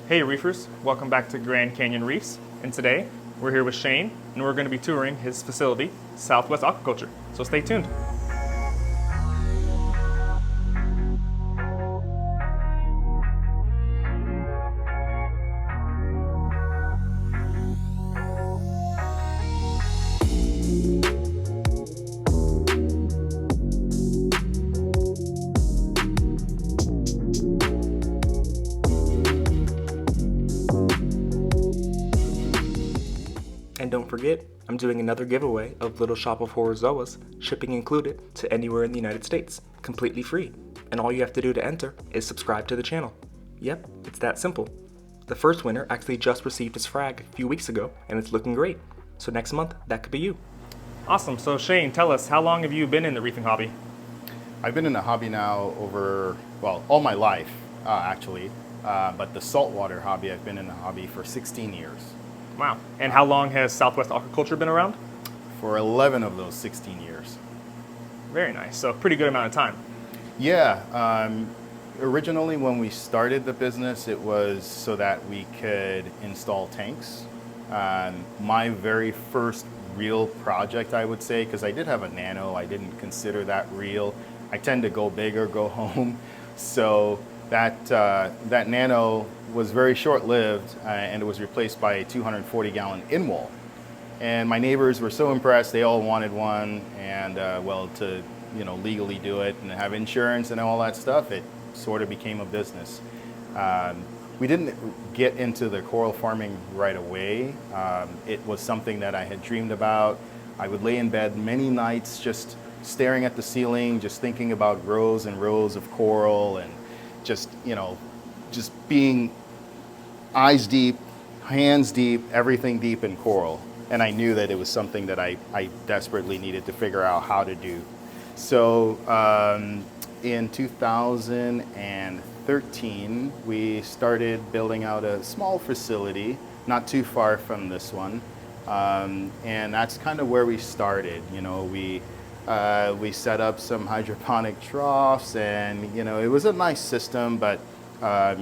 Hey Reefers, welcome back to Grand Canyon Reefs, and today we're here with Shane, and we're going to be touring his facility, Southwest Aquaculture, so stay tuned. And don't forget, I'm doing another giveaway of Little Shop of Horror Zoas, shipping included, to anywhere in the United States, completely free. And all you have to do to enter is subscribe to the channel. Yep, it's that simple. The first winner actually just received his frag a few weeks ago, and it's looking great. So next month, that could be you. Awesome, so Shane, tell us, how long have you been in the reefing hobby? I've been in the hobby now all my life, actually. But the saltwater hobby, I've been in the hobby for 16 years. Wow, and how long has Southwest Aquaculture been around? For 11 of those 16 years. Very nice, so a pretty good amount of time. Yeah, originally when we started the business, it was so that we could install tanks. My very first real project, I would say, because I did have a nano, I didn't consider that real. I tend to go big or go home. So that nano was very short-lived, and it was replaced by a 240-gallon in-wall. And my neighbors were so impressed; they all wanted one, and to legally do it and have insurance and all that stuff, it sort of became a business. We didn't get into the coral farming right away. It was something that I had dreamed about. I would lay in bed many nights just staring at the ceiling, just thinking about rows and rows of coral, and just being eyes deep, hands deep, everything deep in coral. And I knew that it was something that I desperately needed to figure out how to do. So in 2013, we started building out a small facility, not too far from this one. And that's kind of where we started. We set up some hydroponic troughs, and it was a nice system, but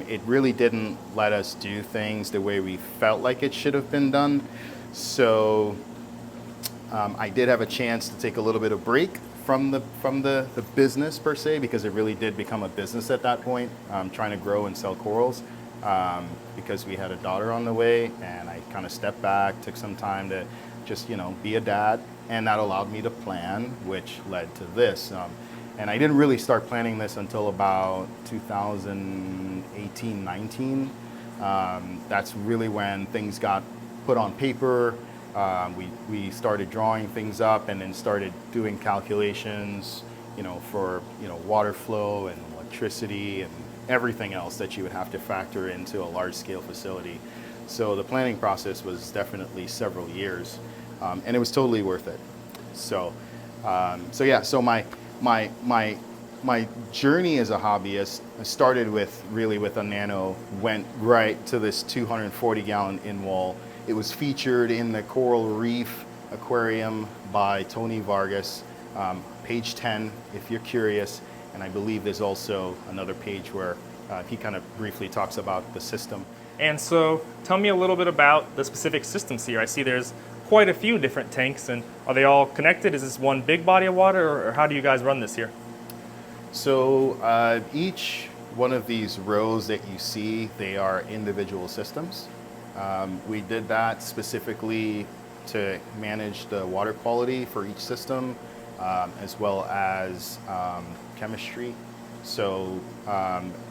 it really didn't let us do things the way we felt like it should have been done. So I did have a chance to take a little bit of break from the business per se, because it really did become a business at that point, trying to grow and sell corals, because we had a daughter on the way, and I kind of stepped back, took some time to just be a dad, and that allowed me to plan, which led to this. And I didn't really start planning this until about 2018, 19. That's really when things got put on paper. We started drawing things up, and then started doing calculations, for water flow and electricity and everything else that you would have to factor into a large-scale facility. So the planning process was definitely several years, and it was totally worth it. So my journey as a hobbyist, I started with a nano, went right to this 240-gallon in-wall. It was featured in the Coral Reef Aquarium by Tony Vargas, page 10, if you're curious. And I believe there's also another page where he kind of briefly talks about the system. And so tell me a little bit about the specific systems here. I see there's quite a few different tanks, and are they all connected? Is this one big body of water, or how do you guys run this here? So each one of these rows that you see, they are individual systems. We did that specifically to manage the water quality for each system, as well as chemistry. So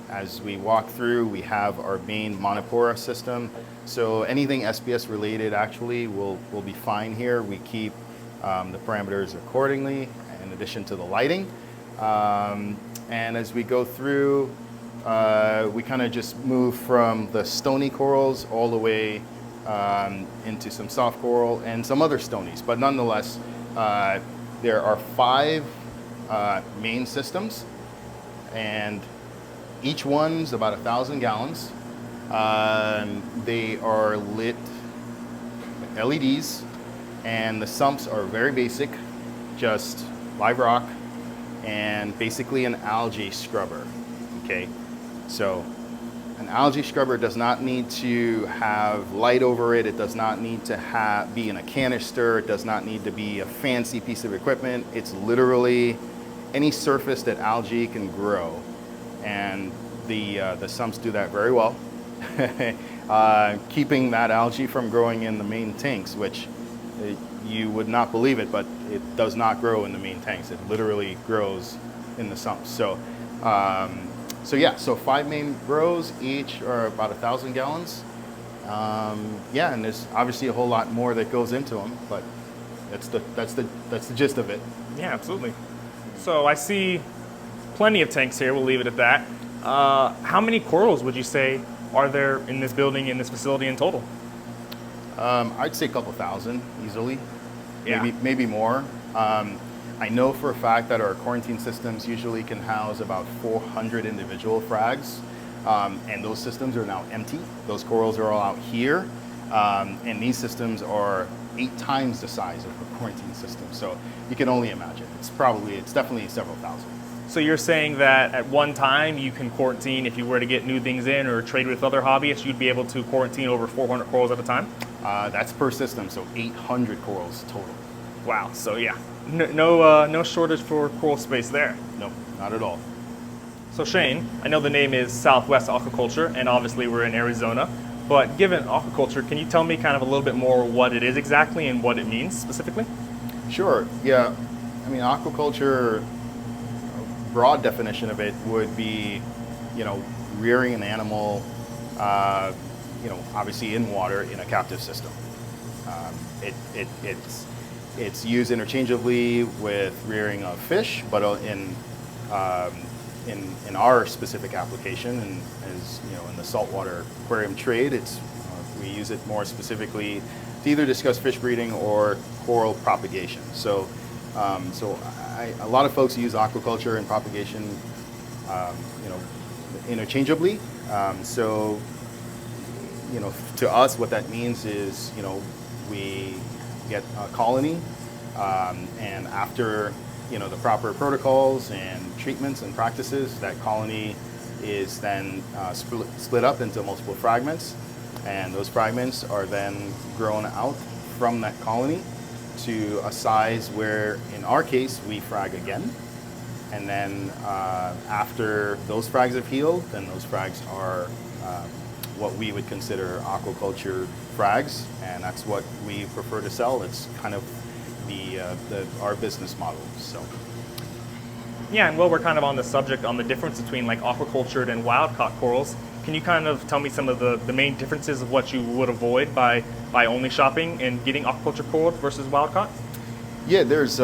as we walk through, we have our main monopora system. So anything SPS related actually will be fine here. We keep the parameters accordingly, in addition to the lighting. And as we go through, we kind of just move from the stony corals all the way into some soft coral and some other stonies. But nonetheless, there are 5 main systems, and each one's about 1,000 gallons. They are lit LEDs, and the sumps are very basic, just live rock and basically an algae scrubber. Okay, so An algae scrubber does not need to have light over it. It does not need to be in a canister. It does not need to be a fancy piece of equipment. It's literally any surface that algae can grow. And the sumps do that very well. Keeping that algae from growing in the main tanks, which you would not believe it, but it does not grow in the main tanks. It literally grows in the sumps. So so 5 main rows, each are about 1,000 gallons. Yeah, and there's obviously a whole lot more that goes into them, but that's the gist of it. Yeah, absolutely. So I see plenty of tanks here. We'll leave it at that. How many corals would you say are there in this building, in this facility in total? I'd say a couple thousand easily, Yeah. maybe more. I know for a fact that our quarantine systems usually can house about 400 individual frags, and those systems are now empty. Those corals are all out here, and these systems are 8 times the size of a quarantine system. So you can only imagine. It's definitely several thousand. So you're saying that at one time you can quarantine, if you were to get new things in or trade with other hobbyists, you'd be able to quarantine over 400 corals at a time? That's per system, so 800 corals total. Wow, so yeah, no shortage for coral space there. No, not at all. So Shane, I know the name is Southwest Aquaculture, and obviously we're in Arizona, but given aquaculture, can you tell me kind of a little bit more what it is exactly and what it means specifically? Sure, yeah. I mean, aquaculture, broad definition of it would be, rearing an animal, obviously in water in a captive system. It's used interchangeably with rearing of fish, but in our specific application, and as in the saltwater aquarium trade, we use it more specifically to either discuss fish breeding or coral propagation. So, a lot of folks use aquaculture and propagation, interchangeably. To us, what that means is, we get a colony, and after, the proper protocols and treatments and practices, that colony is then split up into multiple fragments, and those fragments are then grown out from that colony to a size where, in our case, we frag again. And then after those frags have healed, then those frags are what we would consider aquaculture frags, and that's what we prefer to sell. It's kind of our business model. So. Yeah, and while we're kind of on the subject on the difference between like aquacultured and wild-caught corals, can you kind of tell me some of the main differences of what you would avoid by only shopping and getting aquaculture corals versus wild-caught? Yeah, there's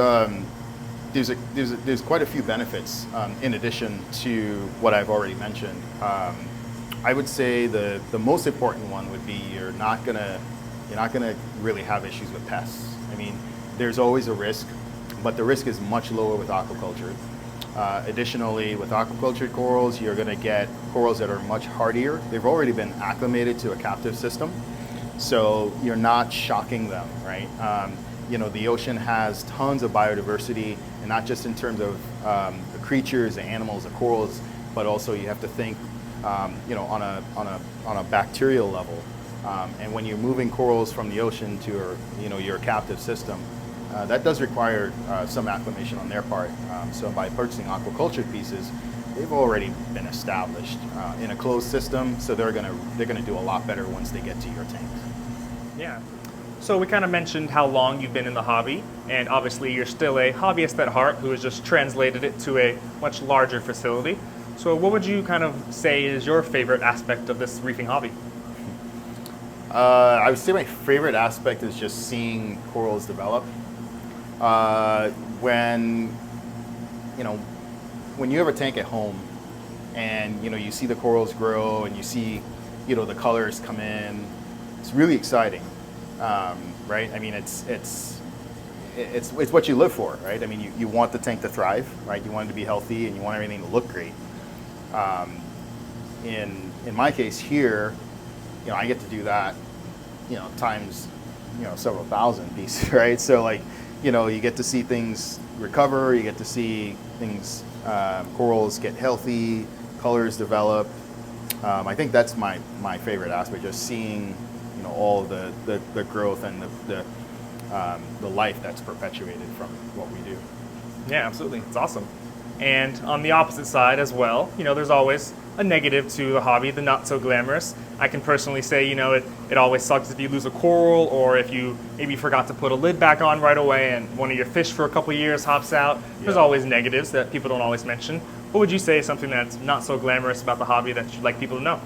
quite a few benefits in addition to what I've already mentioned. I would say the most important one would be you're not gonna really have issues with pests. I mean, there's always a risk, but the risk is much lower with aquaculture. Additionally, with aquaculture corals, you're going to get corals that are much hardier. They've already been acclimated to a captive system, so you're not shocking them, right? The ocean has tons of biodiversity, and not just in terms of the creatures, the animals, the corals, but also you have to think, on a bacterial level. And when you're moving corals from the ocean to your captive system, that does require some acclimation on their part. So by purchasing aquaculture pieces, they've already been established in a closed system, so they're gonna do a lot better once they get to your tank. Yeah. So we kind of mentioned how long you've been in the hobby, and obviously you're still a hobbyist at heart who has just translated it to a much larger facility. So what would you kind of say is your favorite aspect of this reefing hobby? I would say my favorite aspect is just seeing corals develop. When you have a tank at home and you see the corals grow and you see the colors come in, it's really exciting, right? I mean, it's what you live for, right? I mean, you want the tank to thrive, right? You want it to be healthy and you want everything to look great. In my case here, I get to do that, times several thousand pieces, right? So you get to see things recover, you get to see things, corals get healthy, colors develop, I think that's my favorite aspect, just seeing, you know, all the growth and the life that's perpetuated from what we do. Yeah, absolutely. It's awesome. And on the opposite side as well, you know, there's always a negative to the hobby, the not so glamorous. I can personally say, you know, it always sucks if you lose a coral, or if you maybe forgot to put a lid back on right away and one of your fish for a couple of years hops out. There's Yeah. always negatives that people don't always mention. What would you say is something that's not so glamorous about the hobby that you'd like people to know?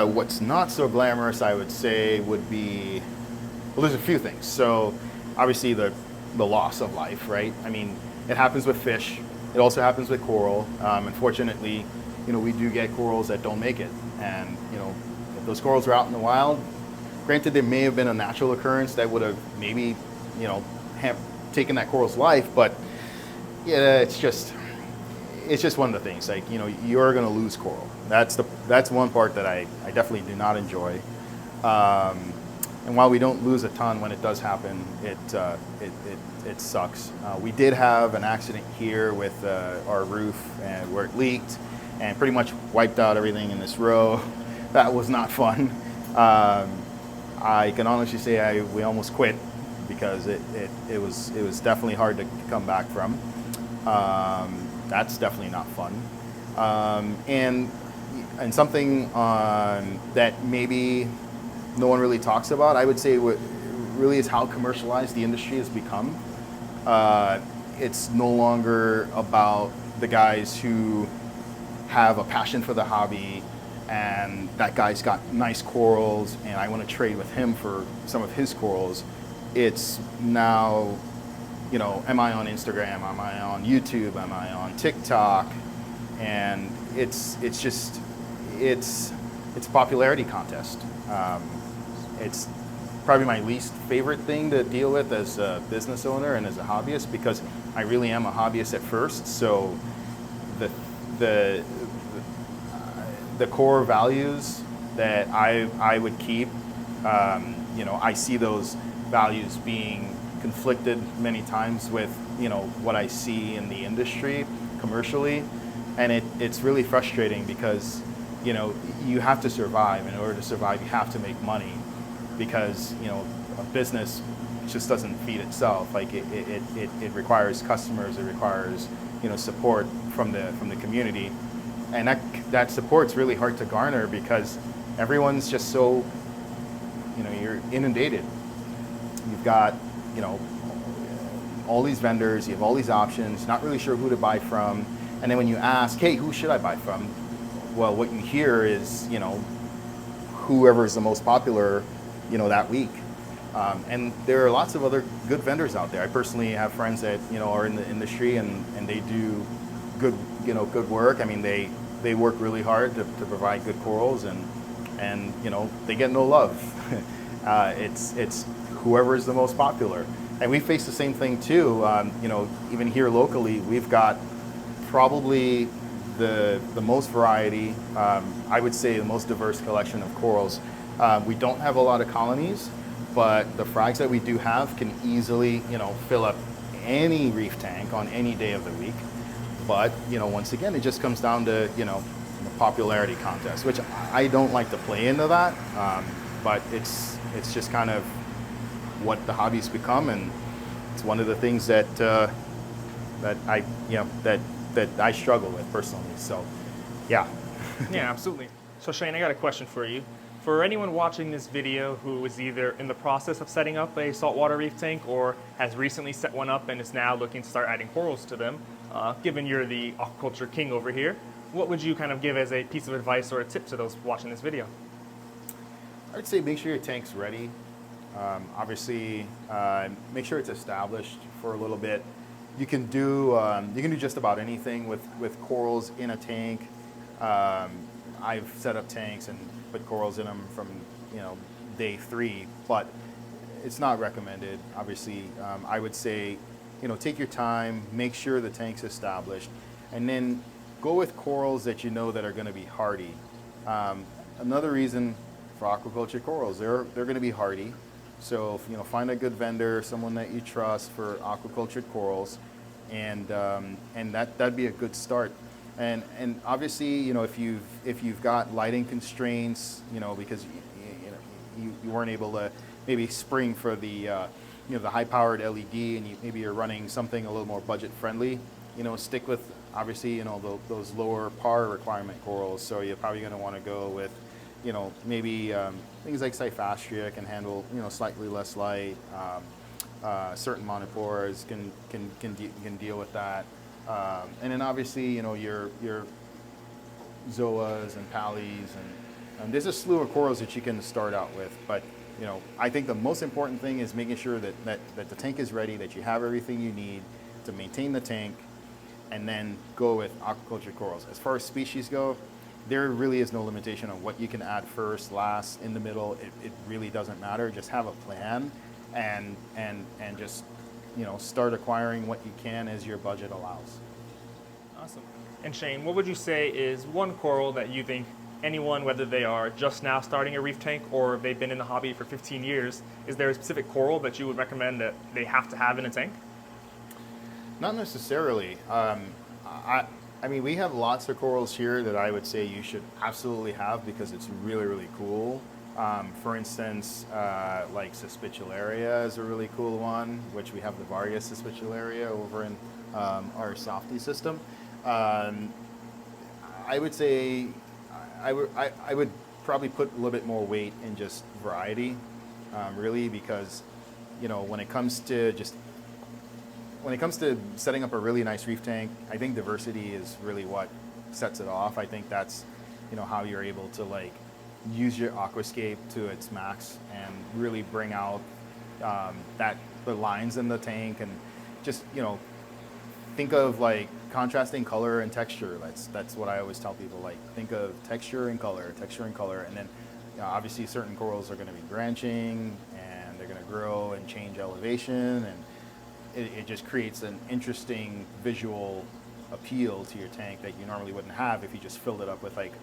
What's not so glamorous, I would say, would be, well, there's a few things. So obviously the loss of life, right? I mean, it happens with fish. It also happens with coral. Unfortunately, you know, we do get corals that don't make it. And, you know, if those corals are out in the wild, granted, there may have been a natural occurrence that would have maybe, you know, taken that coral's life, but yeah, it's just one of the things. Like, you know, you're going to lose coral. That's one part that I definitely do not enjoy. And while we don't lose a ton when it does happen, it sucks. We did have an accident here with our roof, and where it leaked and pretty much wiped out everything in this row. That was not fun. I can honestly say we almost quit because it was definitely hard to come back from. That's definitely not fun. And something that maybe no one really talks about, I would say, what really is how commercialized the industry has become. It's no longer about the guys who have a passion for the hobby, and that guy's got nice corals and I want to trade with him for some of his corals. It's now, you know, am I on Instagram? Am I on YouTube? Am I on TikTok? And it's a popularity contest. It's probably my least favorite thing to deal with as a business owner and as a hobbyist, because I really am a hobbyist at first. So the core values that I would keep, you know, I see those values being conflicted many times with, you know, what I see in the industry commercially, and it's really frustrating because, you know, you have to survive. In order to survive, you have to make money, because, you know, a business just doesn't feed itself. Like it requires customers, it requires, you know, support from the community, and that support's really hard to garner because everyone's just so, you know, you're inundated. You've got, you know, all these vendors, you have all these options, not really sure who to buy from, and then when you ask, hey, who should I buy from? Well, what you hear is, you know, whoever is the most popular, you know, that week. And there are lots of other good vendors out there. I personally have friends that, you know, are in the industry and they do good, you know, good work. I mean, they work really hard to provide good corals, and you know, they get no love. It's whoever is the most popular. And we face the same thing too. You know, even here locally, we've got probably the most variety, I would say the most diverse collection of corals. We don't have a lot of colonies, but the frags that we do have can easily, you know, fill up any reef tank on any day of the week. But, you know, once again, it just comes down to, you know, the popularity contest, which I don't like to play into that, but it's just kind of what the hobby's become, and it's one of the things that I struggle with personally. So, yeah. Yeah, absolutely. So Shane, I got a question for you. For anyone watching this video who is either in the process of setting up a saltwater reef tank or has recently set one up and is now looking to start adding corals to them, given you're the aquaculture king over here, what would you kind of give as a piece of advice or a tip to those watching this video? I would say make sure your tank's ready. Obviously, make sure it's established for a little bit. You can do just about anything with corals in a tank. I've set up tanks and put corals in them from, you know, day 3, but it's not recommended. Obviously, I would say, you know, take your time, make sure the tank's established, and then go with corals that you know that are going to be hardy. Another reason for aquaculture corals, they're going to be hardy. So, you know, find a good vendor, someone that you trust for aquaculture corals, and that'd be a good start. And obviously, you know, if you've got lighting constraints, you know, because you weren't able to maybe spring for the the high-powered LED, and maybe you're running something a little more budget-friendly, you know, stick with obviously, you know, those lower par requirement corals. So you're probably going to want to go with, you know, maybe things like Cyphastria can handle, you know, slightly less light. Certain monopores can deal with that. And then obviously, you know, your Zoas and Pallies, and there's a slew of corals that you can start out with. But, you know, I think the most important thing is making sure that the tank is ready, that you have everything you need to maintain the tank, and then go with aquaculture corals. As far as species go, there really is no limitation on what you can add first, last, in the middle. It really doesn't matter. Just have a plan, and just, you know, start acquiring what you can as your budget allows. Awesome. And Shane, what would you say is one coral that you think anyone, whether they are just now starting a reef tank or they've been in the hobby for 15 years, is there a specific coral that you would recommend that they have to have in a tank? Not necessarily. I mean, we have lots of corals here that I would say you should absolutely have because it's really, really cool. For instance, like Suspicularia is a really cool one, which we have the Vargas Suspicularia over in our Softy system. I would say I would probably put a little bit more weight in just variety, really, because, you know, when it comes to setting up a really nice reef tank, I think diversity is really what sets it off. I think that's, you know, how you're able to like use your aquascape to its max and really bring out the lines in the tank, and just, you know, think of like contrasting color and texture. That's what I always tell people. Like, think of texture and color, and then, you know, obviously certain corals are going to be branching and they're going to grow and change elevation, and it just creates an interesting visual appeal to your tank that you normally wouldn't have if you just filled it up with, like,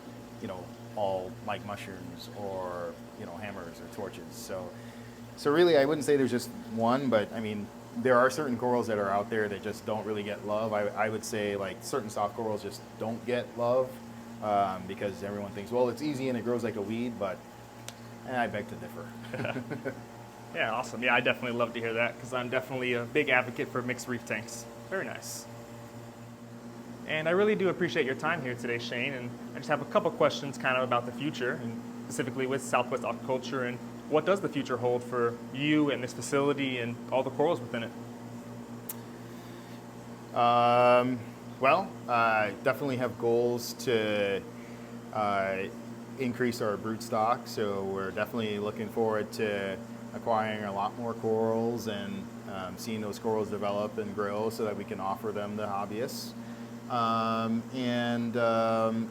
you know, all like mushrooms or, you know, hammers or torches. So really, I wouldn't say there's just one, but I mean, there are certain corals that are out there that just don't really get love. I would say like certain soft corals just don't get love because everyone thinks, well, it's easy and it grows like a weed, but I beg to differ. Yeah, awesome. Yeah, I definitely love to hear that because I'm definitely a big advocate for mixed reef tanks. Very nice. And I really do appreciate your time here today, Shane. And I just have a couple questions kind of about the future, and specifically with Southwest Aquaculture, and what does the future hold for you and this facility and all the corals within it? Well, definitely have goals to increase our brood stock. So we're definitely looking forward to acquiring a lot more corals and seeing those corals develop and grow so that we can offer them to hobbyists.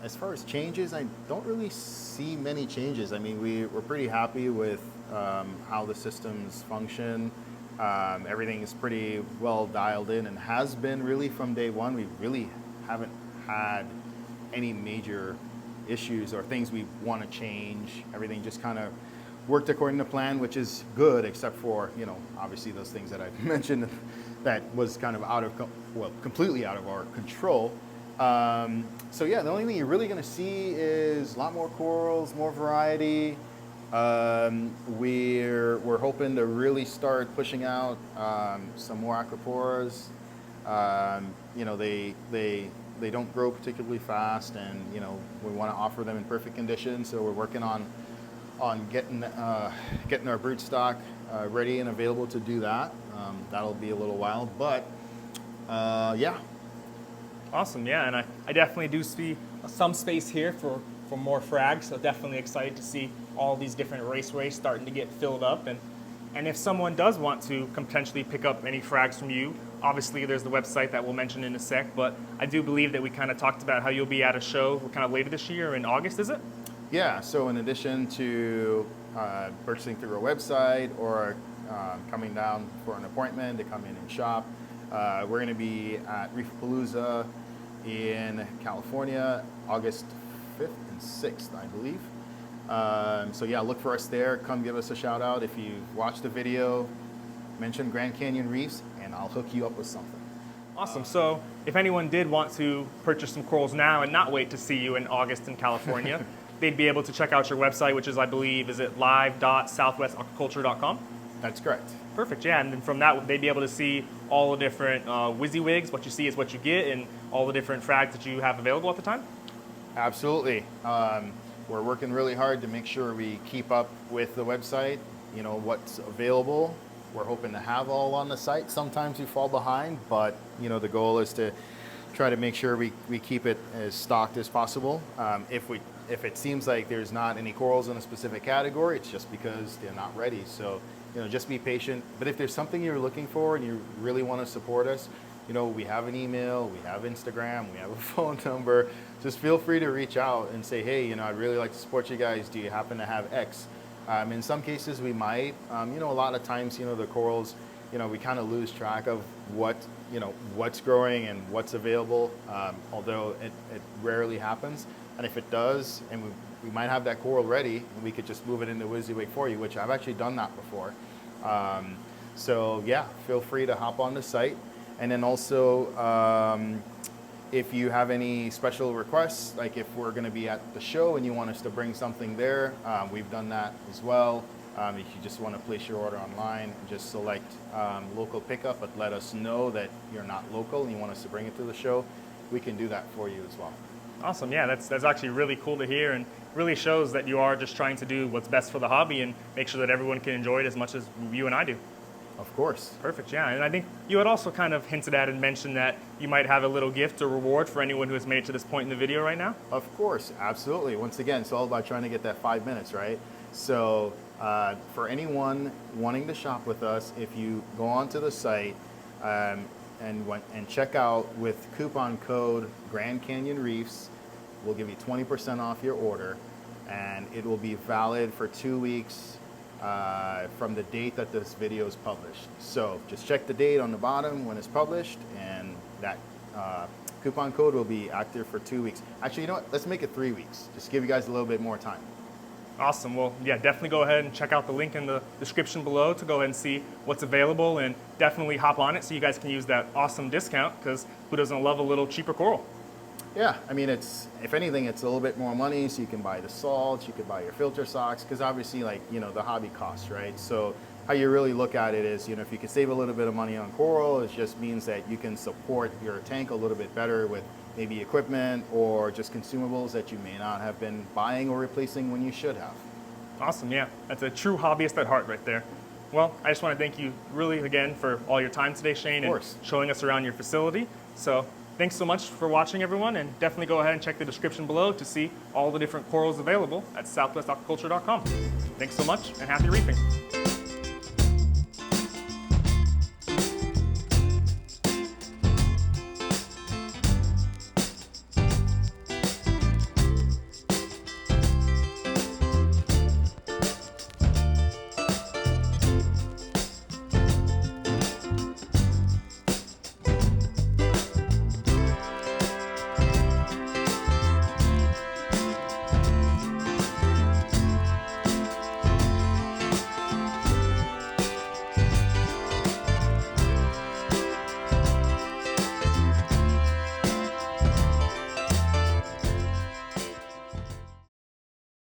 As far as changes, I don't really see many changes. I mean, we're pretty happy with how the systems function. Everything is pretty well dialed in and has been really from day one. We really haven't had any major issues or things we want to change. Everything just kind of worked according to plan, which is good, except for, you know, obviously those things that I've mentioned that was kind of completely out of our control. So yeah, the only thing you're really going to see is a lot more corals, more variety. We're hoping to really start pushing out some more aquapores. You know, they don't grow particularly fast, and, you know, we want to offer them in perfect condition. So we're working on getting our brood stock ready and available to do that. That'll be a little while, but yeah. Awesome, yeah, and I definitely do see some space here for more frags, so definitely excited to see all these different raceways starting to get filled up. And if someone does want to potentially pick up any frags from you, obviously there's the website that we'll mention in a sec, but I do believe that we kind of talked about how you'll be at a show kind of later this year in August, is it? Yeah, so in addition to purchasing through our website or coming down for an appointment to come in and shop, we're going to be at Reefapalooza in California, August 5th and 6th, I believe. So yeah, look for us there. Come give us a shout out. If you watch the video, mention Grand Canyon Reefs, and I'll hook you up with something. Awesome. So if anyone did want to purchase some corals now and not wait to see you in August in California, they'd be able to check out your website, which is, I believe, is it live.southwestaquaculture.com? That's correct. Perfect, yeah. And then from that, they'd be able to see all the different WYSIWYGs, what you see is what you get, and all the different frags that you have available at the time? Absolutely. We're working really hard to make sure we keep up with the website, you know, what's available. We're hoping to have all on the site. Sometimes we fall behind, but, you know, the goal is to try to make sure we keep it as stocked as possible. If it seems like there's not any corals in a specific category, it's just because they're not ready. So, you know, just be patient. But if there's something you're looking for and you really want to support us, you know, we have an email, we have Instagram, we have a phone number. Just feel free to reach out and say, hey, you know, I'd really like to support you guys. Do you happen to have X? In some cases we might. You know, a lot of times, you know, the corals, you know, we kind of lose track of what, you know, what's growing and what's available, although it rarely happens. And if it does, and we might have that coral ready, and we could just move it into WYSIWYG for you, which I've actually done that before. So yeah, feel free to hop on the site. And then also, if you have any special requests, like if we're going to be at the show and you want us to bring something there, we've done that as well. If you just want to place your order online, just select local pickup, but let us know that you're not local and you want us to bring it to the show, we can do that for you as well. Awesome, yeah, that's actually really cool to hear, and really shows that you are just trying to do what's best for the hobby and make sure that everyone can enjoy it as much as you and I do. Of course. Perfect, yeah. And I think you had also kind of hinted at and mentioned that you might have a little gift or reward for anyone who has made it to this point in the video right now. Of course, absolutely. Once again, it's all about trying to get that 5 minutes, right? So for anyone wanting to shop with us, if you go onto the site and check out with coupon code Grand Canyon Reefs, we'll give you 20% off your order, and it will be valid for 2 weeks from the date that this video is published. So just check the date on the bottom when it's published, and that coupon code will be active for 2 weeks. Actually, you know what? Let's make it 3 weeks. Just give you guys a little bit more time. Awesome. Well, yeah, definitely go ahead and check out the link in the description below to go ahead and see what's available, and definitely hop on it so you guys can use that awesome discount, because who doesn't love a little cheaper coral? Yeah, I mean, if anything, it's a little bit more money, so you can buy the salts, you could buy your filter socks, because obviously, like, you know, the hobby costs, right? So how you really look at it is, you know, if you can save a little bit of money on coral, it just means that you can support your tank a little bit better with maybe equipment or just consumables that you may not have been buying or replacing when you should have. Awesome, yeah. That's a true hobbyist at heart right there. Well, I just want to thank you really again for all your time today, Shane, and showing us around your facility. So thanks so much for watching, everyone, and definitely go ahead and check the description below to see all the different corals available at southwestaquaculture.com. Thanks so much, and happy reefing.